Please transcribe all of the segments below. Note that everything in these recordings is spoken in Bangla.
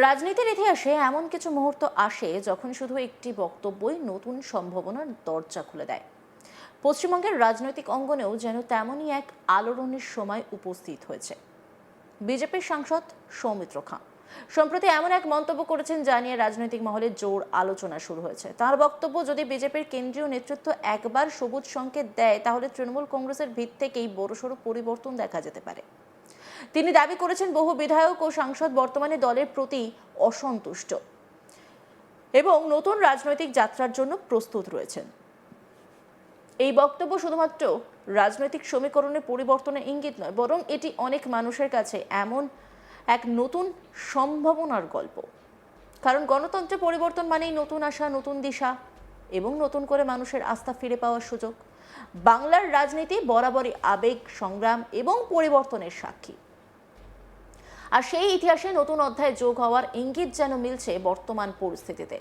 রাজনীতির ইতিহাসে এমন কিছু মুহূর্ত আসে যখন শুধু একটি বক্তব্যই নতুন সম্ভাবনার দরজা খুলে দেয়। পশ্চিমবঙ্গের রাজনৈতিক অঙ্গনেও যেন তেমনই এক আলোড়নের সময় উপস্থিত হয়েছে। বিজেপির সাংসদ সৌমিত্র খাঁ সম্প্রতি এমন এক মন্তব্য করেছেন যা নিয়ে রাজনৈতিক মহলে জোর আলোচনা শুরু হয়েছে। তার বক্তব্য, যদি বিজেপির কেন্দ্রীয় নেতৃত্ব একবার সবুজ সংকেত দেয় তাহলে তৃণমূল কংগ্রেসের ভিত থেকেই বড়সড় পরিবর্তন দেখা যেতে পারে। তিনি দাবি করেছেন, বহু বিধায়ক ও সাংসদ বর্তমানে দলের প্রতি অসন্তুষ্ট এবং নতুন রাজনৈতিক যাত্রার জন্য প্রস্তুত রয়েছেন। এই বক্তব্য শুধুমাত্র রাজনৈতিক সমীকরণের পরিবর্তনের ইঙ্গিত নয়, বরং এটি অনেক মানুষের কাছে এমন এক নতুন সম্ভাবনার গল্প। কারণ গণতন্ত্রে পরিবর্তন মানেই নতুন আশা, নতুন দিশা এবং নতুন করে মানুষের আস্থা ফিরে পাওয়ার সুযোগ। বাংলার রাজনীতি বরাবরই আবেগ, সংগ্রাম এবং পরিবর্তনের সাক্ষী। আর সেই ইতিহাসে নতুন অধ্যায় যোগ হওয়ার ইঙ্গিত যেন মিলছে বর্তমান পরিস্থিতিতে।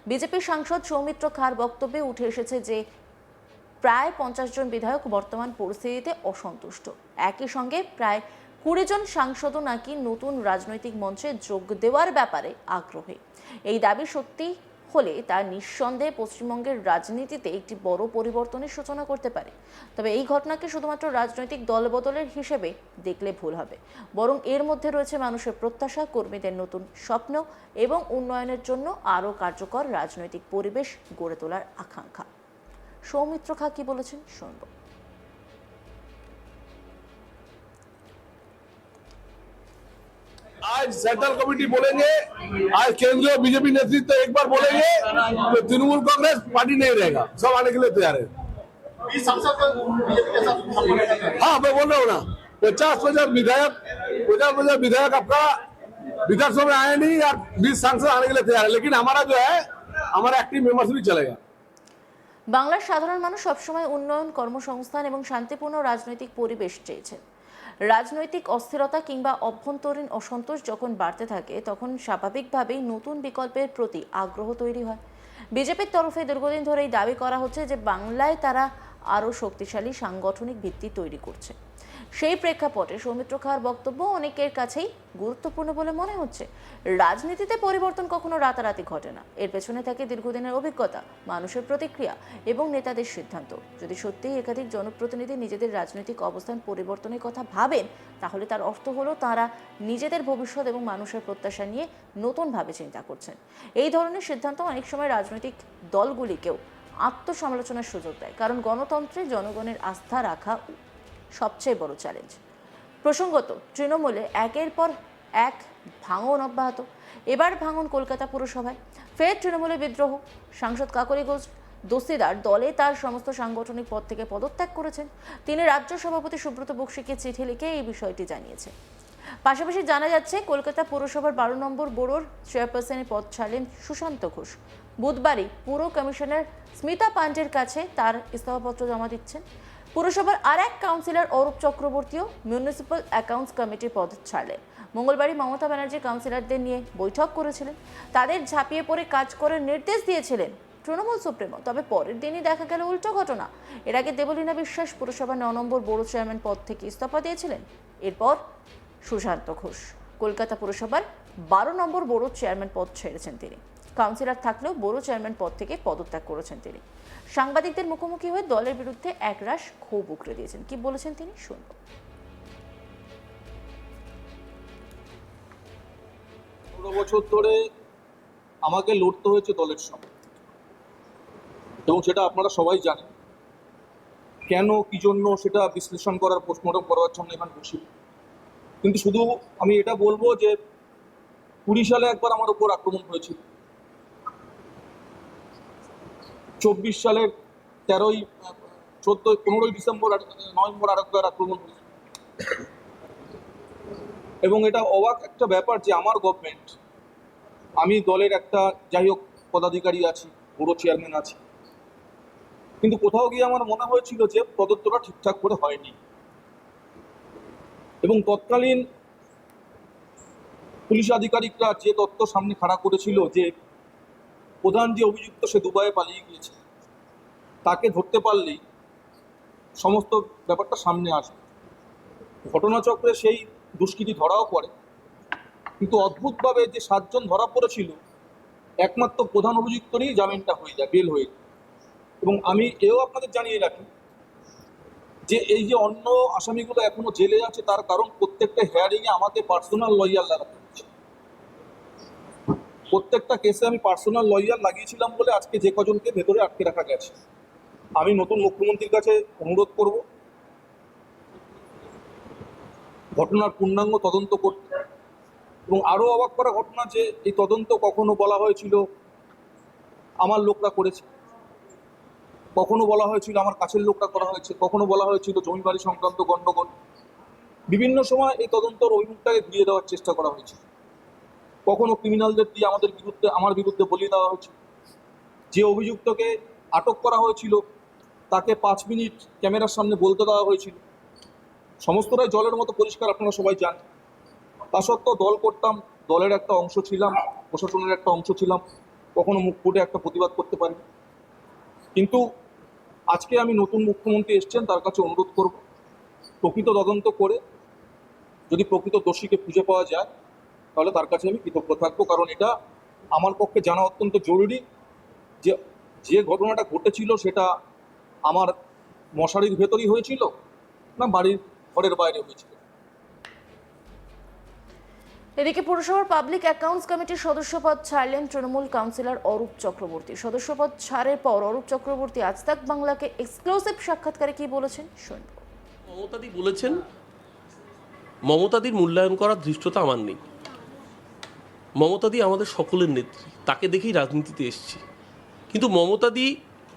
বিজেপির সাংসদ সৌমিত্র খাঁর বক্তব্যে উঠে এসেছে যে প্রায় 50 জন বিধায়ক বর্তমান পরিস্থিতিতে অসন্তুষ্ট। একই সঙ্গে প্রায় 20 জন সাংসদও নাকি নতুন রাজনৈতিক মঞ্চে যোগ দেওয়ার ব্যাপারে আগ্রহী। এই দাবি সত্যি হলে তা নিঃসন্দেহে পশ্চিমবঙ্গের রাজনীতিতে একটি বড় পরিবর্তনের সূচনা করতে পারে। তবে এই ঘটনাকে শুধুমাত্র রাজনৈতিক দলবদলের হিসেবে দেখলে ভুল হবে, বরং এর মধ্যে রয়েছে মানুষের প্রত্যাশা, কর্মীদের নতুন স্বপ্ন এবং উন্নয়নের জন্য আরও কার্যকর রাজনৈতিক পরিবেশ গড়ে তোলার আকাঙ্ক্ষা। সৌমিত্র খাঁ কি বলেছেন শুনব। आज सेंट्रल कमेटी बोलेंगे, आज केंद्रीय बीजेपी नेतृत्व एक बार बोलेंगे तो तृणमूल कांग्रेस पार्टी नहीं रहेगा, सब आने के लिए तैयार है। हाँ, मैं बोल रहा हूँ ना, 50 विधायक आपका विधानसभा में आए नहीं और 20 सांसद आने के लिए तैयार है, लेकिन हमारा जो है हमारा एक्टिव मेंबर्स भी चलेगा। বাংলার সাধারণ মানুষ সবসময় উন্নয়ন, কর্মসংস্থান এবং শান্তিপূর্ণ রাজনৈতিক পরিবেশ চেয়েছেন। রাজনৈতিক অস্থিরতা কিংবা অভ্যন্তরীণ অসন্তোষ যখন বাড়তে থাকে তখন স্বাভাবিকভাবেই নতুন বিকল্পের প্রতি আগ্রহ তৈরি হয়। বিজেপির তরফে দীর্ঘদিন ধরেই দাবি করা হচ্ছে যে বাংলায় তারা আরও শক্তিশালী সাংগঠনিক ভিত্তি তৈরি করছে। সেই প্রেক্ষাপটে সৌমিত্র খাঁর বক্তব্য অনেকের কাছেই গুরুত্বপূর্ণ বলে মনে হচ্ছে। রাজনীতিতে পরিবর্তন কখনো রাতারাতি ঘটে না, এর পেছনে থাকে দীর্ঘদিনের অভিজ্ঞতা, মানুষের প্রতিক্রিয়া এবং নেতাদের সিদ্ধান্ত। যদি সত্যিই একাধিক জনপ্রতিনিধি নিজেদের রাজনৈতিক অবস্থান পরিবর্তনের কথা ভাবেন, তাহলে তার অর্থ হলো তারা নিজেদের ভবিষ্যৎ এবং মানুষের প্রত্যাশা নিয়ে নতুনভাবে চিন্তা করছেন। এই ধরনের সিদ্ধান্ত অনেক সময় রাজনৈতিক দলগুলিকেও আত্মসমালোচনার সুযোগ দেয়, কারণ গণতন্ত্রে জনগণের আস্থা রাখা সবচেয়ে বড় চ্যালেঞ্জ। প্রসঙ্গত, তৃণমূলে একের পর এক ভাঙন অব্যাহত। এবার ভাঙন কলকাতা পুরসভায়, ফের তৃণমূলে বিদ্রোহ। সাংসদ কাকলি ঘোষ দস্তিদার দলে তার সমস্ত সাংগঠনিক পদ থেকে পদত্যাগ করেছেন। তিনি রাজ্য সভাপতি সুব্রত বক্সিকে চিঠি লিখে এই বিষয়টি জানিয়েছে। পাশাপাশি জানা যাচ্ছে কলকাতা পুরসভার 12 নম্বর বোর্ডের চেয়ারপারসনের পদ ছাড়লেন সুশান্ত ঘোষ। বুধবারই পুর কমিশনার স্মিতা পান্ডের কাছে তার ইস্তফাপত্র জমা দিচ্ছেন। পুরসভার আর এক কাউন্সিলর অরূপ চক্রবর্তীও মিউনিসিপ্যাল অ্যাকাউন্টস কমিটির পদ ছাড়লেন। মঙ্গলবারই মমতা ব্যানার্জি কাউন্সিলরদের নিয়ে বৈঠক করেছিলেন, তাদের ঝাঁপিয়ে পড়ে কাজ করার নির্দেশ দিয়েছিলেন তৃণমূল সুপ্রিমো। তবে পরের দিনই দেখা গেল উল্টো ঘটনা। এর আগে দেবলীনা বিশ্বাস পুরসভার 9 নম্বর বোর্ড চেয়ারম্যান পদ থেকে ইস্তফা দিয়েছিলেন। এরপর সুশান্ত ঘোষ কলকাতা পুরসভার 12 নম্বর বোর্ড চেয়ারম্যান পদ ছেড়েছেন তিনি। কাউন্সিলর থাকলেও বোর্ড চেয়ারম্যান পদ থেকে পদত্যাগ করেছেন তিনি। সাংবাদিকদের মুখোমুখি হয়ে দলের বিরুদ্ধে একরাশ ক্ষোভ উগরে দিয়েছেন। কি বলেছেন তিনি শুনব। 15 বছর ধরে আমাকে লড়তে হয়েছে দলের সঙ্গে, এবং সেটা আপনারা সবাই জানেন। কেন, কি জন্য, সেটা বিশ্লেষণ করার, পোস্টমর্টম করার জন্য এখানে বসি। কিন্তু শুধু আমি এটা বলবো যে 20 সালে একবার আমার উপর আক্রমণ হয়েছিল, 24 সালের 15ই ডিসেম্বর, নভেম্বর আরেকবার আক্রমণ হয়েছিল। এবং এটা অবাক একটা ব্যাপার যে আমার গভর্নমেন্ট, আমি দলের একটা যাই হোক পদাধিকারী আছি, বড় চেয়ারম্যান আছি, কিন্তু কোথাও গিয়ে আমার মনে হয়েছিল যে তদন্তটা ঠিকঠাক করে হয়নি। এবং তৎকালীন পুলিশ আধিকারিকরা যে তথ্য সামনে খাড়া করেছিল যে প্রধান যে অভিযুক্ত সে দুবাইয়ে পালিয়ে গিয়েছে, তাকে ধরতে পারলেই সমস্ত ব্যাপারটা সামনে আসবে। ঘটনাচক্রে সেই দুষ্কৃতী ধরাও পড়ে কিন্তু অদ্ভুতভাবে যে 7 জন ধরা পড়েছিল, একমাত্র প্রধান অভিযুক্ত নিয়েই জামিনটা হয়ে যায়, বেল হয়ে যায়। এবং আমি এও আপনাদের জানিয়ে রাখি যে এই যে অন্য আসামিগুলো এখনো জেলে আছে, তার কারণ প্রত্যেকটা হেয়ারিংয়ে আমাকে পার্সোনাল লয়ার লাগাতে হচ্ছে। প্রত্যেকটা কেসে আমি পার্সোনাল লয়ার লাগিয়েছিলাম বলে আজকে যে কজনকে ভেতরে আটকে রাখা গেছে। আমি নতুন মুখ্যমন্ত্রীর কাছে অনুরোধ করব ঘটনার পূর্ণাঙ্গ তদন্ত করতে। এবং আরও অবাক করা ঘটনা যে এই তদন্ত কখনো বলা হয়েছিল আমার লোকরা করেছে, কখনো বলা হয়েছিল আমার কাছের লোকরা করা হয়েছে, কখনো বলা হয়েছিল জমিবাড়ি সংক্রান্ত গণ্ডগোল। বিভিন্ন সময় এই তদন্তর অভিমুখটাকে ঘুরিয়ে দেওয়ার চেষ্টা করা হয়েছে। কখনো ক্রিমিনালদের দিয়ে আমার বিরুদ্ধে বলিয়ে দেওয়া হয়েছে। যে অভিযুক্তকে আটক করা হয়েছিল তাকে 5 মিনিট ক্যামেরার সামনে বলতে দেওয়া হয়েছিল। সমস্তটাই জলের মতো পরিষ্কার, আপনারা সবাই জানেন। তা সত্ত্বেও দল করতাম, দলের একটা অংশ ছিলাম, প্রশাসনের একটা অংশ ছিলাম, কখনো মুখ ফুটে একটা প্রতিবাদ করতে পারি। কিন্তু আজকে আমি নতুন মুখ্যমন্ত্রী এসছেন, তার কাছে অনুরোধ করব প্রকৃত তদন্ত করে যদি প্রকৃত দোষীকে খুঁজে পাওয়া যায় তাহলে তার কাছে আমি কৃতজ্ঞ থাকবো। কারণ এটা আমার পক্ষে জানা অত্যন্ত জরুরি যে যে ঘটনাটা ঘটেছিল সেটা আমার মশারির ভেতরই হয়েছিল না বাড়ির ঘরের বাইরে হয়েছিল। এদিকে পুরসভার পাবলিক অ্যাকাউন্টস কমিটির সদস্যপদ ছাড়লেন তৃণমূল কাউন্সিলর অরূপ চক্রবর্তী। সদস্যপদ ছাড়ের পর অরূপ চক্রবর্তী আজ তাক বাংলাকে এক্সক্লুসিভ সাক্ষাৎকারে কি বলেছেন শুনব। মমতাদি বলেছেন, মমতাদির মূল্যায়ন করার ধৃষ্টতা আমার নেই। মমতাদি আমাদের সকলের নেত্রী, তাকে দেখেই রাজনীতিতে এসেছি। কিন্তু মমতাদি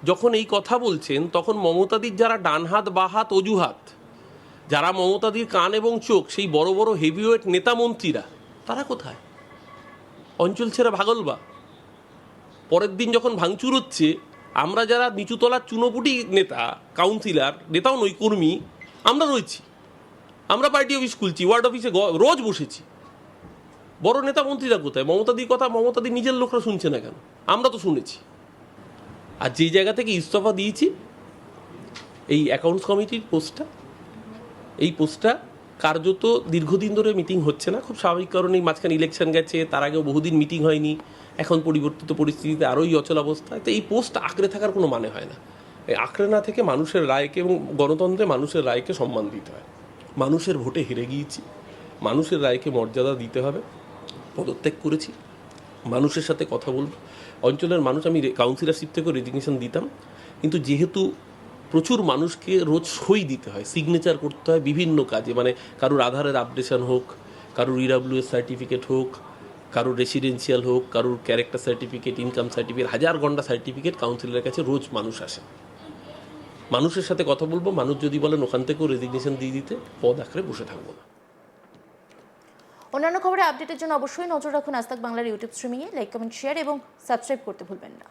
যখন এই কথা বলছেন তখন মমতাদির যারা ডান হাত বা হাত অজুহাত, যারা মমতাদির কান এবং চোখ, সেই বড় বড় হেভিওয়েট নেতা মন্ত্রীরা, তারা কোথায়? অঞ্চল ছেড়ে ভাগলবা। পরের দিন যখন ভাঙচুর হচ্ছে, আমরা যারা নিচুতলার চুনোপুটি নেতা, কাউন্সিলর, নেতাও নই, কর্মী, আমরা রয়েছি। আমরা পার্টি অফিস খুলছি, ওয়ার্ড অফিসে রোজ বসেছি। বড় নেতা মন্ত্রীরা কোথায়? মমতাদির কথা মমতাদির নিজের লোকরা শুনছে না কেন? আমরা তো শুনেছি। আর যেই জায়গা থেকে ইস্তফা দিয়েছি, এই অ্যাকাউন্টস কমিটির পোস্টটা, এই পোস্টটা কার্যত দীর্ঘদিন ধরে মিটিং হচ্ছে না। খুব স্বাভাবিক কারণেই মাঝখানে ইলেকশন গেছে, তার আগেও বহুদিন মিটিং হয়নি। এখন পরিবর্তিত পরিস্থিতিতে আরোই অচল অবস্থায়। তো এই পোস্ট আঁকড়ে থাকার কোনো মানে হয় না। এই আঁকড়ে না থেকে মানুষের রায়কে এবং গণতন্ত্রে মানুষের রায়কে সম্মান দিতে হয়। মানুষের ভোটে হেরে গিয়েছি, মানুষের রায়কে মর্যাদা দিতে হবে। পদত্যাগ করেছি, মানুষের সাথে কথা বলব। অঞ্চলের মানুষ, আমি কাউন্সিলরশিপ থেকেও রেজিগনেশন দিতাম, কিন্তু যেহেতু প্রচুর মানুষকে রোজ সই দিতে হয়, সিগনেচার করতে হয় বিভিন্ন কাজে, মানে কারুর আধারের আপডেশন হোক, কারুর ইডাব্লিউএস সার্টিফিকেট হোক, কারুর রেসিডেন্সিয়াল হোক, কারুর ক্যারেক্টার সার্টিফিকেট, ইনকাম সার্টিফিকেট, হাজার ঘন্টা সার্টিফিকেট কাউন্সিলরের কাছে রোজ মানুষ আসে। মানুষের সাথে কথা বলবো। মানুষ যদি বলেন ওখান থেকেও রেজিগনেশন দিয়ে দিতে, পদ আঁকড়ে বসে থাকবো না। অন্যান্য খবরে আপডেটের জন্য অবশ্যই নজর রাখুন আজ তাক বাংলার ইউটিউব স্ট্রিমিংয়ে। লাইক, কমেন্ট, শেয়ার এবং সাবস্ক্রাইব করতে ভুলবেন না।